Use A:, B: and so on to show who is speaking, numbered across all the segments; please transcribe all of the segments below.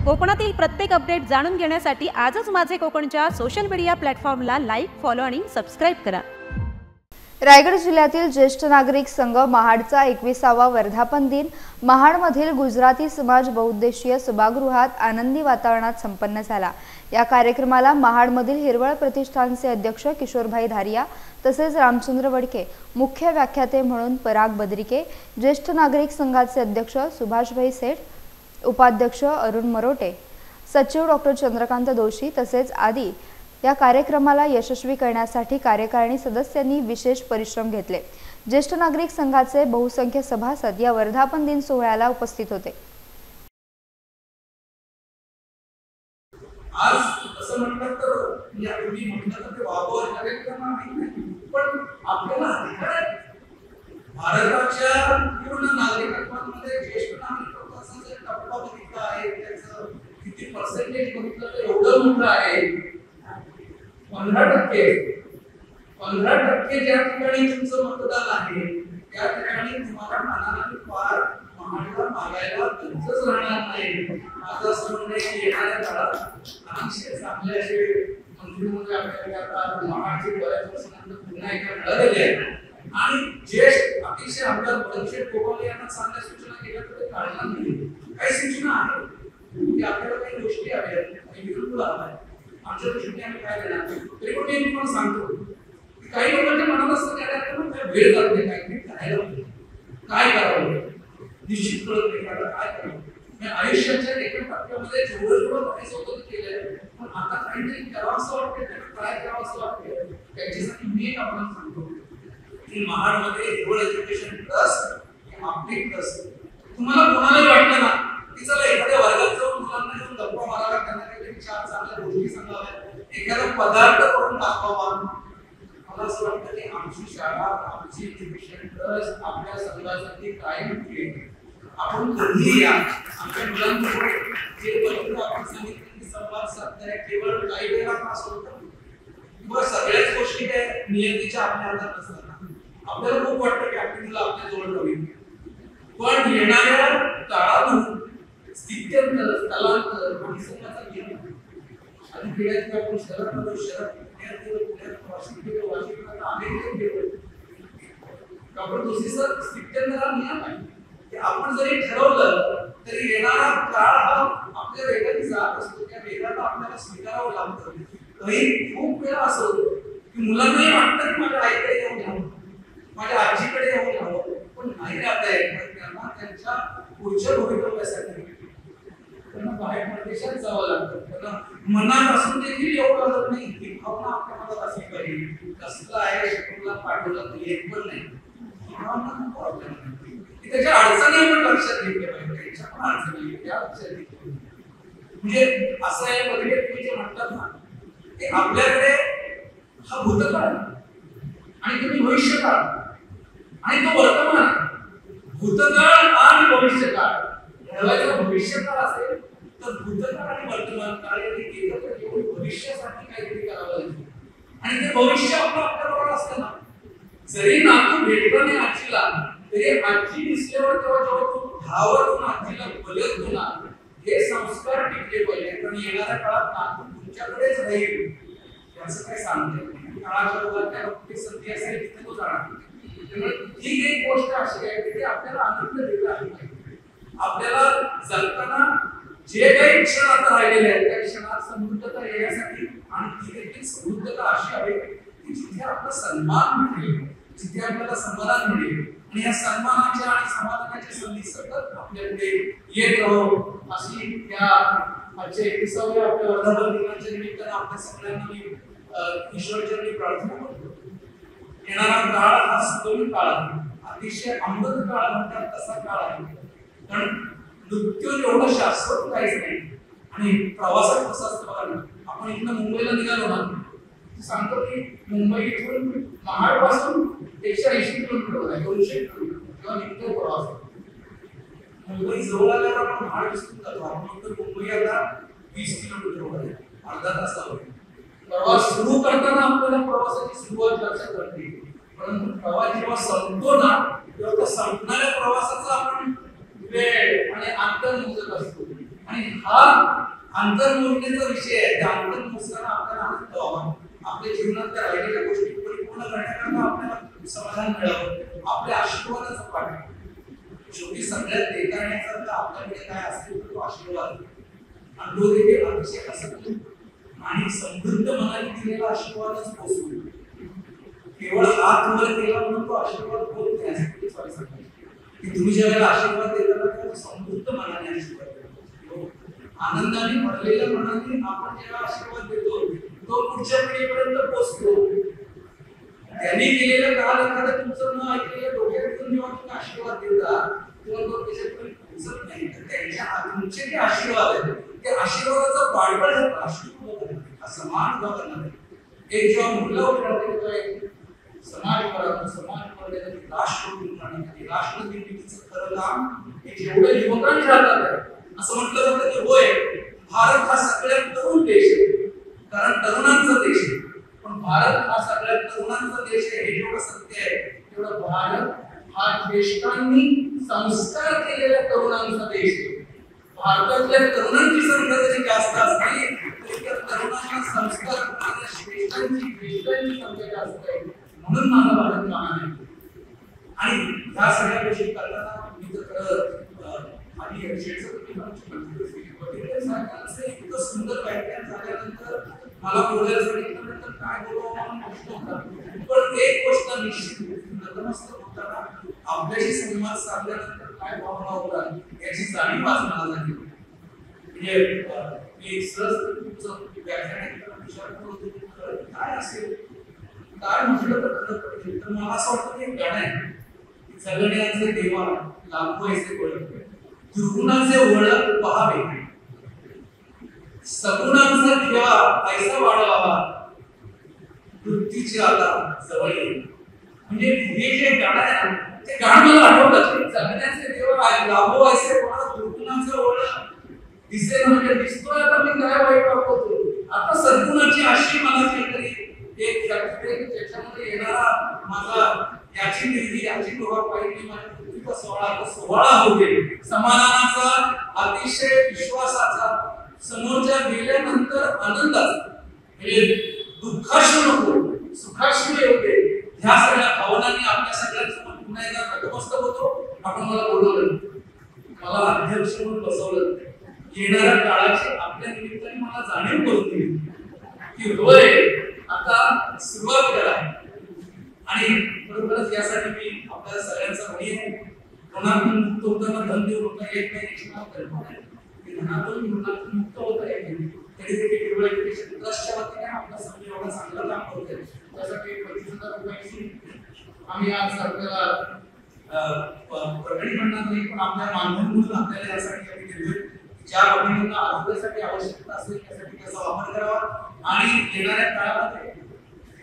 A: कोकणातील प्रत्येक अपडेट जाणून घेण्यासाठी आजच माझे कोकणच्या सोशल मीडिया प्लॅटफॉर्मला लाईक, फॉलो आणि सबस्क्राईब करा।
B: रायगड जिल्ह्यातील ज्येष्ठ नागरिक संघ महाडचा 21वा वर्धापन दिन महाडमधील गुजराती समाज बहुउद्देशीय सभागृहात आनंदी वातावरणात संपन्न झाला। या कार्यक्रमाला महाडमधील हिरवळ प्रतिष्ठानचे अध्यक्ष किशोरभाई धारिया तसेच रामचंद्र वडके, मुख्य व्याख्याते म्हणून पराग बद्रिके, ज्येष्ठ नागरिक संघाचे अध्यक्ष सुभाषभाई सेठ, उपाध्यक्ष अरुण मरोटे, सचिव डॉक्टर चंद्रकांत दोशी तसेच आदी या कार्यक्रमाला यशस्वी करण्यासाठी कार्यकारिणी सदस्यांनी विशेष परिश्रम घेतले। ज्येष्ठ नागरिक संघाचे बहुसंख्य सभासद या वर्धापन दिन सोहळ्याला उपस्थित होते।
C: आज असं म्हणतात तर या तुम्ही म्हणतात ते वापर कार्यक्रम आहे, पण आपल्याला अधिकार आहे भारताच्या पूर्ण नागरिकत्वामध्ये ज्येष्ठ नागरिकत्वाचा जर टप्पा बघितला आहे त्याचं किती पर्सेंटेज बघितलं तर एवढं मोठं आहे 15% ज्या ठिकाणी तुमचं मतदान आहे त्या ठिकाणी तुम्हाला मनाला फार महाडला मागायला गरजच राहणार नाही। माझं असं म्हणणं आहे येणाऱ्या काळात अतिशय चांगले असे मंत्री म्हणून आपल्याला आता महाडचे बऱ्याच वर्षानंतर पुन्हा एकदा मिळालेले आहेत आणि ज्येष्ठ अतिशय आमदार बलशेठ गोपाले यांना चांगल्या सूचना केल्या तर ते काढणार नाही। काही सूचना आहेत की आपल्याला काही गोष्टी आहेत काही विरुद्ध आहेत आमच्या दृष्टीने आम्ही काय देणार तरी पण मी तुम्हाला सांगतो की काही लोकांच्या मनात असतं की आता वेळ जात नाही काही करायला काय करावं निश्चित कळत नाही काय करावं। मी आयुष्याच्या एका टप्प्यामध्ये जेवढं बरेच होतं केलंय पण आता काहीतरी करावं असं वाटतं काय करावं असं वाटतं त्याच्यासाठी मी एक आपल्याला सांगतो की महाडमध्ये हिरवळ एज्युकेशन ट्रस्ट आपली ट्रस्ट तुम्हाला कोणालाही वाटलं ना की चला एखाद्या वर्गात जाऊन मुलांना घेऊन गप्पा माराव्या त्यांना काहीतरी चार चांगल्या गोष्टी सांगाव्या एखादा पदार्थ करून दाखवावा मला असं वाटतं की आमची शाळा आमची एज्युकेशन ट्रस्ट आपल्या संघासाठी कायम ठेवेल। आपण कधीही या आमच्या मुलांकडे जे बघतो आपण सांगितलं की संवाद साधणारे केवळ काही वेळा पास होतं किंवा सगळ्याच गोष्टी काय नियतीच्या आपल्या हातात नसतात। आपल्याला खूप वाटतं की आपली मुलं आपल्या जवळ राहावी पण येणाऱ्या काळातून स्थित्यंतर स्थलांतर आणि समाजाचा गेला आणि पिढ्यात आपण शहरात पुण्यात वाशिम अमेरिकेत गेलो डॉक्टर दोशी सर स्थित्यंतर हा नियम आहे की आपण जरी ठरवलं तरी येणारा काळ हा आपल्या वेगाने जात असतो त्या वेगाला आपल्याला स्वीकारावं लागतं। काही खूप वेळा असं होतं की मुलांनाही वाटतं की माझ्या आईकडे येऊन घ्यावं माझ्या आजीकडे येऊन घ्यावं पण नाही राहता येत त्यांना त्यांच्या पुढच्या भवितव्यासाठी त्यांना बाहेर परदेशात जावं लागतं त्यांना मनात असून देखील येऊ लागत नाही ही भावना आपल्या मनात असली पाहिजे कसला आहे शिकवला पाठवला तर येत पण नाही भावना प्रॉब्लेम नाही त्याच्या अडचणी आपण लक्षात घेतल्या पाहिजे त्याच्या पण अडचणी त्या लक्षात घेतल्या म्हणजे असं आहे मध्ये तुम्ही जे म्हणतात ना की आपल्याकडे हा भूतकाळ आणि तुम्ही भविष्यकाळ आणि तो वर्तमान भूतकाळ आणि भविष्यकाळ घडवायचा भविष्यकाळ असेल तर भूतकाळ आणि वर्तमान काळ यांनी एकत्र येऊन भविष्यासाठी काहीतरी करावं लागेल आणि ते भविष्य आपल्याबरोबर असतं ना जरी नातू भेटला नाही आजीला तरी आजी दिसल्यावर तेव्हा जेव्हा तू धावत आजीला बोलत ना हे संस्कार टिकले पाहिजे कारण येणाऱ्या काळात नातू तुमच्याकडेच राहील त्याचं काय सांगते काळाच्या बरोबर त्याला कुठे संधी असेल तिथे तो जाणार त्यामुळे ही एक गोष्ट अशी आहे की आपल्याला आनंद देता आली पाहिजे। आपल्याला जगताना जे काही क्षण आता राहिलेले आहेत त्या क्षणात समृद्धता येण्यासाठी आणि ती देखील समृद्धता अशी आहे की जिथे आपला सन्मान मिळेल जिथे आपल्याला समाधान मिळेल आणि या सन्मानाच्या आणि समाधानाच्या संधी सतत आपल्याकडे येत राहो अशी या आजच्या 21व्या आपल्या वर्धापन दिनाच्या निमित्तानं आपल्या सगळ्यांना मी ईश्वरचरणी प्रार्थना करतो। येणारा काळ हा सुंदर काळ आहे अतिशय अमृत काळ म्हणतात तसा काळ आहे कारण मृत्यू एवढं शाश्वत काहीच नाही आणि प्रवासात कसं असतं बघा ना आपण इथनं मुंबईला निघालो ना सांगतो की मुंबई इथून महाड पासून 180 किलोमीटर आहे 200 किलोमीटर किंवा निघतो प्रवास मुंबई जवळ आल्यावर आपण महाड दिसून जातो आपण मुंबई आता 20 किलोमीटर आहे अर्धा तासावर प्रवास सुरू करताना आपल्याला प्रवासाची सुरुवात लक्षात राहते परंतु प्रवास जेव्हा संपतो ना तेव्हा संपणाऱ्या प्रवासाचा आपण वेळ आणि अंतर मोजत असतो आणि हा अंतर्मोजण्याचा विषय आहे. त्या अंतर्मोजताना आपल्याला आनंद व्हावा, आपल्या जीवनात राहिलेल्या गोष्टी परिपूर्ण करण्याकरता आपल्याला समाधान मिळावं, आपल्या आशीर्वादाचं पाठ. शेवटी सगळ्यात देताण्याचा आपल्याकडे काय असेल तर तो आशीर्वाद, आणि तो देखील अतिशय असतो आणि समृद्ध मनाने दिलेला आशीर्वादच पोचतो. केवळ हात वर केला म्हणून तो आशीर्वाद होत नाही असं कुठे सांगतो की तुम्ही ज्या वेळेला आशीर्वाद देताना तो समृद्ध मनाने आशीर्वाद देतो, आनंदाने भरलेल्या मनाने आपण जेव्हा आशीर्वाद देतो तो पुढच्या पिढीपर्यंत पोहोचतो. त्यांनी केलेलं काल एखादं तुमचं न ऐकलेलं डोक्यात घेऊन जेव्हा तुम्ही आशीर्वाद देता तेव्हा तो त्याच्यापर्यंत पोहोचत नाही. तर त्यांच्या तुमचे जे आशीर्वाद आहेत ते आशीर्वादाचा पाठबळ आशीर्वाद समान उभा करणार. एक जेव्हा मुलं उठवते समाज राष्ट्र निर्मितीचं खरं काम हे जेवढे युवकांच्या हातात आहे असं म्हटलं जातं की होय, भारत हा सगळ्यात तरुण देश आहे, कारण तरुणांचा देश आहे. पण भारत हा सगळ्यात तरुणांचा देश आहे हे जेवढं सत्य आहे तेवढं भारत हा ज्येष्ठांनी संस्कार केलेल्या तरुणांचा देश आहे. भारतातल्या तरुणांची संख्या जरी जास्त असली तरी त्या तरुणांना संस्कार करणाऱ्या श्रेष्ठांची संख्या जास्त आहे. म्हणून माझा भारत महान आहे. आणि ह्या सगळ्या गोष्टी करताना मी तर आणि इतकं सुंदर व्याख्यान झाल्यानंतर मला बोलायसाठी काय बोलावं प्रश्न होता. पण एक गोष्ट निश्चित नतमस्तक होताना आपल्याशी संवाद साधल्यानंतर काय भावना होतात याची जाणीव आज मला झाली. म्हणजे मी सहज तुमचं व्याख्यान विचार करत होतो काय असेल, काय म्हटलं तर खरं पडतील. तर मला असं वाटतं की गाणं आहे जगण्याचे देवा लाखो ऐसे ओळख, दुर्गुणाचे ओळख पहावे, सगुणांचा ठेवा ऐसा वाढवावा, वृत्तीची आता जवळ येईल. म्हणजे हे जे गाणं आहे ना ते गाणं मला आठवतं की जगण्याचे देवा लाखो ऐसे ओळख, दुर्गुणाचे ओळख दिसे म्हणजे दिसतोय आता मी काय वाईट वापरतो. आता सद्गुणाची अशी मला काहीतरी एक त्याच्यामध्ये येणारा माझा याची निर्मिती याची डोळा पाहिजे माझ्या पृथ्वीचा सोहळा होते समाधानाचा, अतिशय विश्वासाचा, समोरच्या गेल्यानंतर आनंदाचा, म्हणजे दुःखाश्रू नको सुखाश्रू येते. ह्या सगळ्या भावनांनी आपल्या सगळ्यांसमोर पुन्हा एकदा नतमस्तक होतो. आपण मला बोलवलं, मला अध्यक्ष म्हणून बसवलं, येणाऱ्या काळाची आपल्या निमित्ताने मला जाणीव करून दिली की होय आता सुरुवात करा. आणि बरोबरच यासाठी मी आपल्या सगळ्यांचा ऋणी आहे. ऋणातून होताना धन देऊ होता येत नाही याची मला कल्पना आहे. ऋणातून मुक्त होता येत नाही. तरी देखील केवळ एज्युकेशन ट्रस्टच्या वतीने आपला समजा एवढा चांगलं काम करतोय. त्यासाठी 25,000 रुपयांची आम्ही आज आपल्याला प्रकटी म्हणणार नाही पण आपल्या मानधन म्हणून आपल्याला यासाठी आम्ही देतोय. ज्या बाबतींना आरोग्यासाठी आवश्यकता असेल त्यासाठी त्याचा वापर करावा. आणि येणाऱ्या काळामध्ये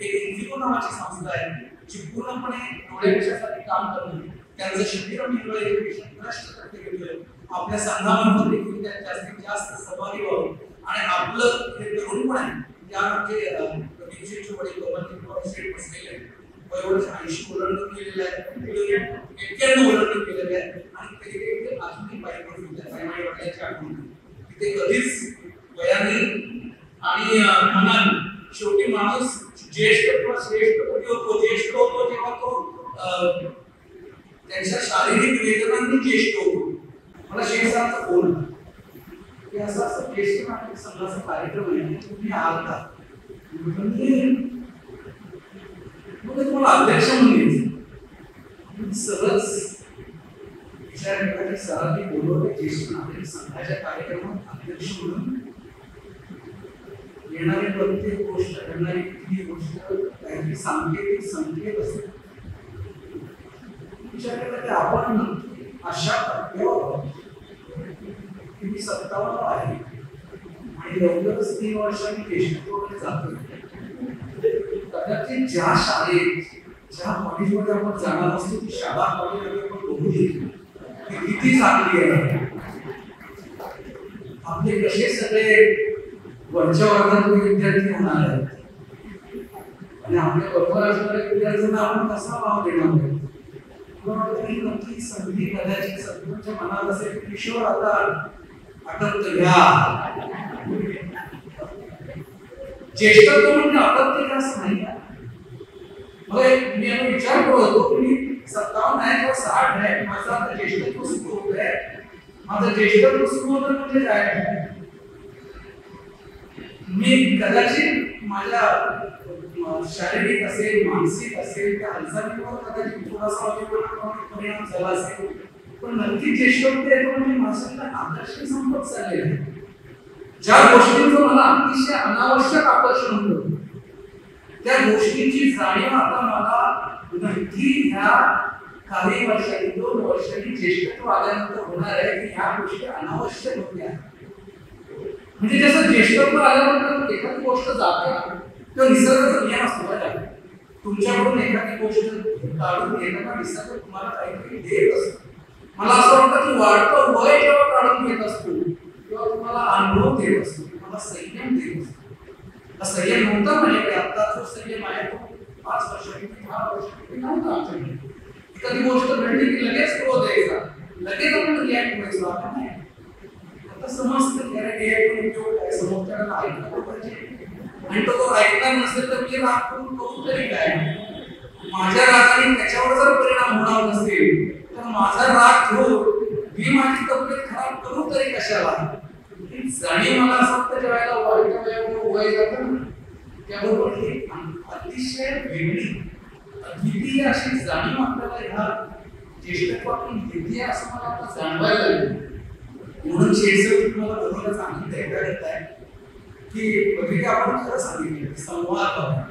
C: एक इन्फिको नावाची संस्था आहे जी पूर्णपणे डोळ्याविषयासाठी काम करते. त्यांचं शिबिर मी एज्युकेशन ट्रस्टतर्फे घेतोय. आपल्या संघामार्फत देखील त्यात जास्तीत जास्त सहभागी व्हावं. आणि आपलं हे तरुण पण आहे त्या म्हणजे प्रदीपजींचे वडील दोघांनी स्टेट बसलेले वयोवर्ष 80 ओलांडून केलेलं आहे, 91 ओलांडून केलेलं आहे. आणि ते अजूनही पाहिजे आई वडिलांच्या आठवण ते कधीच वयाने आणि मनाने शेवटी माणूस ज्येष्ठ किंवा श्रेष्ठ कधी होतो. ज्येष्ठ होतो जेव्हा तो त्यांच्या शारीरिक वेदनांनी ज्येष्ठ होतो. मला शेषांचा फोन की असं असं ज्येष्ठ नाटक संघाचा कार्यक्रम आहे तुम्ही आलता मग तुम्हाला अध्यक्ष म्हणून सहज विचार केला की सरांनी बोलवले ज्येष्ठ नागरिक संघाच्या कार्यक्रमात अध्यक्ष म्हणून येणारी प्रत्येक गोष्ट घडणारी कुठली गोष्ट काहीतरी सांकेतिक संकेत असेल. विचार केला की आपण अशा टप्प्यावर मी 57 आहे आणि लवकरच 3 वर्षांनी देशमुखकडे जातो. कदाचित ज्या शाळेत ज्या कॉलेजमध्ये आपण जाणार असतो ती शाळा कॉलेजमध्ये आपण बघू ती किती चांगली आहे. आपले कसे सगळे वरच्या वर्गातले विद्यार्थी होणार आहेत आणि आपल्या बरोबर असणाऱ्या विद्यार्थ्यांना आपण कसा भाव देणार आहे. नक्की संधी कदाचित सगळ्यांच्या मनात असेल किशोर आता आटप्त घ्या. ज्येष्ठत्व म्हणजे आटप्त घ्या असं नाही. मला मी आता विचार करत होतो की मी 57 आहे किंवा 60 आहे, माझं आता ज्येष्ठत्व सुरू होत आहे. माझं ज्येष्ठत्व सुरू होतं म्हणजे काय, मी कदाचित माझ्या शारीरिक असेल मानसिक असेल त्या हालचालीवर कदाचित थोडासा परिणाम झाला असेल, पण नक्की ज्येष्ठत्व येतो म्हणजे माझ्याकडे आकर्षण संपत चाललेलं आहे. ज्या गोष्टींचं मला अतिशय अनावश्यक आकर्षण होतं त्या गोष्टींची जाणीव आता मला नक्की ह्या काही वर्षांनी 2 वर्षांनी ज्येष्ठत्व आल्यानंतर होणार आहे की ह्या गोष्टी अनावश्यक होत्या. म्हणजे जसं ज्येष्ठत्व आल्यानंतर एखादी गोष्ट जाते किंवा निसर्गाचा नियम असतो बघा, तुमच्याकडून एखादी गोष्ट काढून घेताना निसर्ग तुम्हाला काहीतरी देत असतो. मला असं वाटतं की वाढतं वय जेव्हा काढून घेत असतो तेव्हा तुम्हाला अनुभव देत असतो, तुम्हाला संयम देत असतो. संयम नव्हता माझ्याकडे, आता जो संयम आहे तो 5 वर्षांनी 10 वर्षांनी नव्हता आमच्याकडे. एखादी गोष्ट घडली की लगेच क्रोध यायचा, लगेच आपण रिॲक्ट व्हायचो. आता समजतं की अरे रिॲक्ट उपयोग काय, समोरच्याला ऐकलं पाहिजे आणि तो ऐकणार नसेल तर मी राग करून तरी काय, माझ्या रागाने त्याच्यावर जर परिणाम होणार नसेल तर माझा राग घेऊन मी माझी तब्येत खराब करू तरी कशाला. जाणीव मला असं वाटतं ज्या वेळेला वाईट वय जातं ना त्याबरोबर अतिशय वेगळी अद्वितीय अशी जाणीव आपल्याला ह्या ज्येष्ठत्वातून घेते असं मला आता जाणवायला लागलं. म्हणून शेषर तुम्हाला बरोबर सांगितलं येत आहे की बघितले आपण खरं सांगितलं संवाद हवा,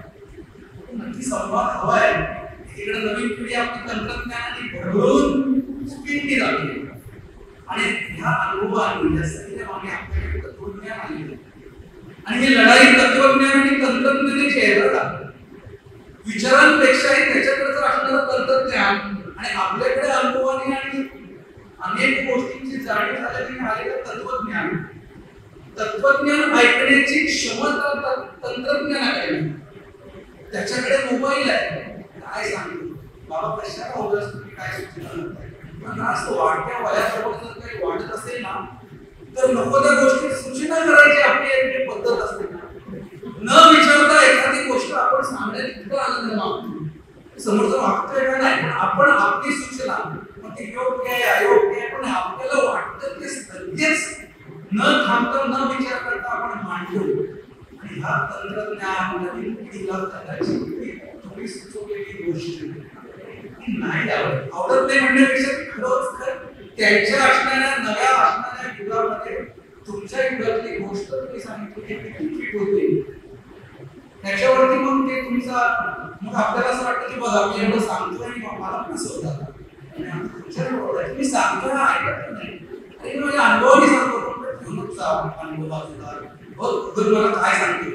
C: नक्की संवाद हवाय. इकडे नवीन पिढी आपली तंत्रज्ञानाने भरभरून स्पीडने जाते आणि ह्या अनुभवाने या सगळ्या मागे आपल्याकडे तत्वज्ञान आले आणि ही लढाई तत्वज्ञान आणि तंत्रज्ञानाची आहे बरं का. विचारांपेक्षाही त्याच्याकडे जर असणारं तंत्रज्ञान आणि आपल्याकडे अनुभवाने आणि अनेक गोष्टींची जाणीव झाल्याने आलेलं तत्वज्ञान, तत्वज्ञान ऐकण्याची क्षमता तंत्रज्ञानाकडे नाही. त्याच्याकडे मोबाईल आहे, काय सांगतो बाबा कशाला उगाच तुम्ही काय सूचना करताय. पण असं वाढत्या वयाबरोबर जर काही वाढत असेल ना तर नको त्या गोष्टी सूचना करायची आपली एक पद्धत असते ना. न विचारता एखादी गोष्ट आपण सांगण्यात इतका आनंद मागतो, समोरचा मागतोय का नाही पण आपण आपली सूचना मग ती योग्य आहे अयोग्य आहे पण आपल्याला वाटतं ते सगळेच न थांबता न विचार करता आपण मांडतो. आणि हा तंत्रज्ञान नवीन पिढीला कदाचित तुम्ही सुचवलेली गोष्ट नाही आवडत नाही म्हणण्यापेक्षा खरंच त्यांच्या असणाऱ्या नव्या असणाऱ्या युगामध्ये तुमच्या युगातली गोष्ट तुम्ही सांगितली फिट होते त्याच्यावरती मग ते तुमचा मग आपल्याला असं वाटतं की बघा मी एवढं सांगतो आणि मला पण असं होतं मी सांगतो ना ऐकत नाही आणि माझ्या अनुभवाने सांगतो अनुभव बाजूला बघ मला काय सांगतो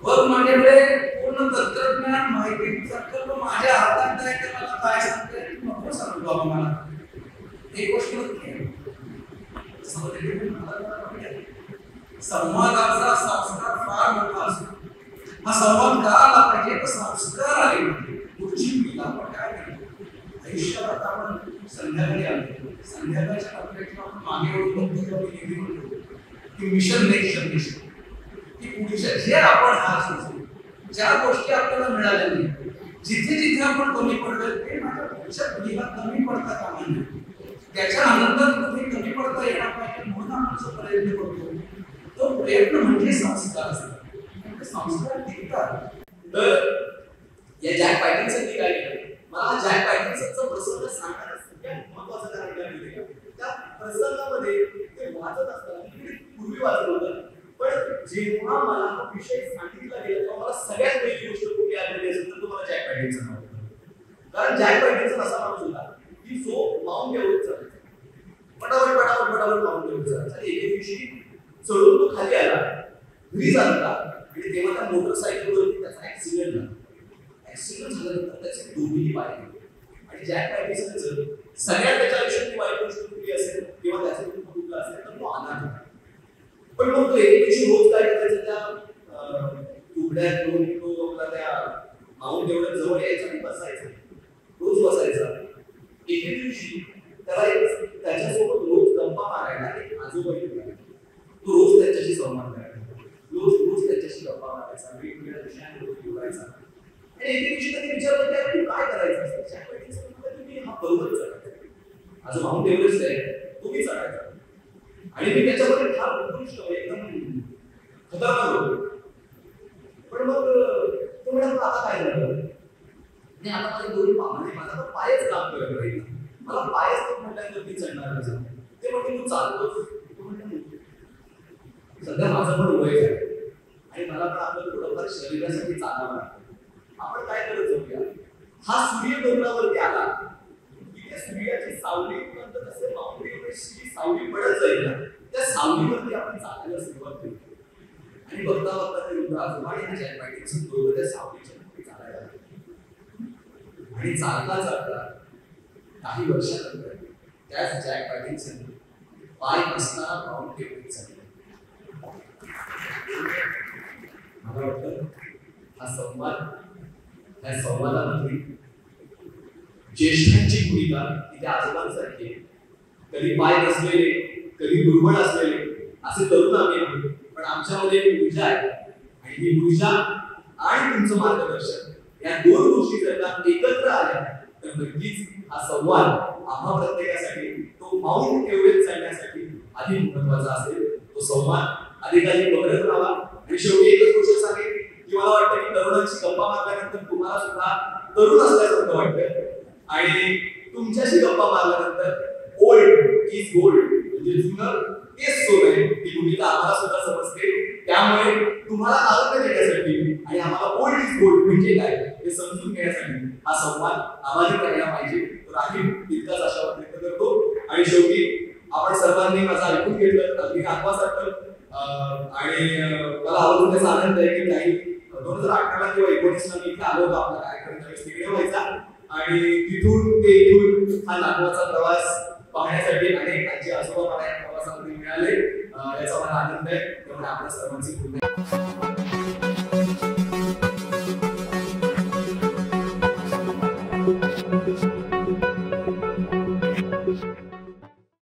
C: बघ माझ्याकडे पूर्ण तंत्रज्ञान माहिती सकल माझ्या हातात आहे की मला काय सांगते नको सांगू बाबा मला एक गोष्ट संवादाचा संस्कार फार मोठा असतो. हा संवाद का आला पाहिजे तर संस्कार आले पुढची पिढीला आपण काय केलं आयुष्यात आता आपण संध्याकाळी आलो संध्याकाळच्या टप्प्यात आपण मागे वळून बघतो की मिशन नेक्स्ट जनरेशन की पुढच्या जे आपण हा सुचवू ज्या गोष्टी आपल्याला मिळाल्या नाही जिथे जिथे आपण कमी पडलो ते माझ्या पुढच्या पिढीला कमी पडता कामा नये त्याच्या आनंदात कुठे कमी पडता येणार पाहिजे म्हणून आपण जो प्रयत्न करतो तो प्रयत्न म्हणजे संस्कार असतात संस्कार टिकतात. तर या जॅक पॅटिन्सननी काय केलं मला हा जॅक पॅटिन्सनचा प्रसंग सांगण्याचा सगळ्यात महत्त्वाचा कारण दिलेला त्या प्रसंगामध्ये ते वाचत असताना पूर्वी वाचलं होतं पण जेव्हा मला हा विषय सांगितला गेला तेव्हा मला सगळ्यात पहिली गोष्ट कुठली आलेली असेल तर तुम्हाला जॅक पॅटिन्सन होतं कारण जॅक पॅटिन्सन असा माणूस होता की जो माउंट एव्हरेस्ट चढायचा पटापट माउंट एव्हरेस्ट चढायचा आणि एके दिवशी चढून तो खाली आला घरी जाता आणि तेव्हा त्या मोटरसायकलवरती त्याचा ऍक्सिडेंट झाल्यानंतर त्याचे दोन्ही पाय आणि जॅक पॅटिन्सनचं सगळ्यात त्याच्या आयुष्यातली वाईट गोष्ट कुठली असेल किंवा त्याचा कुठला असेल तर तो अनाथ पण मग तो एके दिवशी रोज काय करायचा त्या उघड्यात घेऊन तो आपला त्या माउंट एव्हरेस्ट जवळ यायचा आणि बसायचा रोज बसायचा. एके दिवशी त्याला त्याच्यासोबत रोज गप्पा मारायला एक आजोबा तो रोज त्यांच्याशी संवाद करायचा, रोज त्यांच्याशी गप्पा मारायचा, वेगवेगळ्या विषयांवर बोलायचा. आणि एके दिवशी त्यांनी विचारलं की तू काय करायचं असतं? मी हा पर्वत चढायचा, आज माउंट एव्हरेस्ट आहे तो मी चढायचा. आणि मी त्याच्यामध्ये फार उत्कृष्ट एकदम खतरनाक होतो. पण मग तो म्हणाला आता काय झालं? आणि आता माझे दोन्ही पाय, माझा तर पायच काम करत राहील, मला पायच नाही म्हटल्यानंतर मी चढणार कसं? ते म्हणजे तू चालतोस. सध्या माझं पण वय आहे आणि मला पण आपलं थोडंफार शरीरासाठी चालावं लागतं. आपण काय करत जाऊया, हा सूर्य डोंगरावरती आला की त्या सूर्याची सावली नंतर जसे माउंट एव्हरेस्टची सावली पडत जाईल ना, त्या सावलीवरती आपण चालायला सुरुवात केली. आणि बघता बघता ते रुद्र आजोबा आणि जॅक पॅटिन्सन दोघं त्या सावलीच्या मध्ये चालायला लागले. आणि चालता चालता काही वर्षानंतर त्याच जॅक पॅटिन्सन पाय नसताना माउंट एव्हरेस्ट चढले. मला वाटतं हा संवाद, या संवादामध्ये ज्येष्ठांची भूमिका तिथे आजोबांसारखी आहे. कधी पाय नसलेले, कधी दुर्बळ असलेले असे तरुण आम्ही आहोत, पण आमच्यामध्ये एक ऊर्जा आहे. आणि ही ऊर्जा आणि तुमचं मार्गदर्शन या दोन गोष्टी जर का एकत्र आल्या तर नक्कीच हा संवाद आम्हा प्रत्येकासाठी, तो माउंट एव्हरेस्ट चढण्यासाठी अधिक महत्त्वाचा असेल. तो संवाद अधिकाधिक बघत राहावा. आणि शेवटी एकच गोष्ट सांगेन की मला वाटतं की तरुणांची गप्पा मारल्यानंतर तुम्हाला सुद्धा तरुण असल्यासारखं वाटतं, आणि तुमच्याशी गप्पा मारल्यानंतर ओल्ड इज गोल्ड, म्हणजे जुनं तेच सोनं आहे, ही भूमिका आम्हाला सुद्धा समजते. त्यामुळे तुम्हाला आनंद देण्यासाठी आणि आम्हाला ओल्ड इज गोल्ड म्हणजे काय हे समजून घेण्यासाठी हा संवाद आम्हाला करायला पाहिजे. तर आम्ही तितकाच आशावाद व्यक्त करतो. आणि शेवटी आपण सर्वांनी माझं ऐकून घेतलं, अगदी आत्मासारखं. आणि मला आवडून त्याचा आनंद आहे की काही 2018 किंवा 19ला मी इथे आलो होतो आपला कार्यक्रम त्यावेळेस तिकडे व्हायचा. आणि तिथून ते इथून हा नागवाचा प्रवास पाहण्यासाठी अनेक आजी आजोबा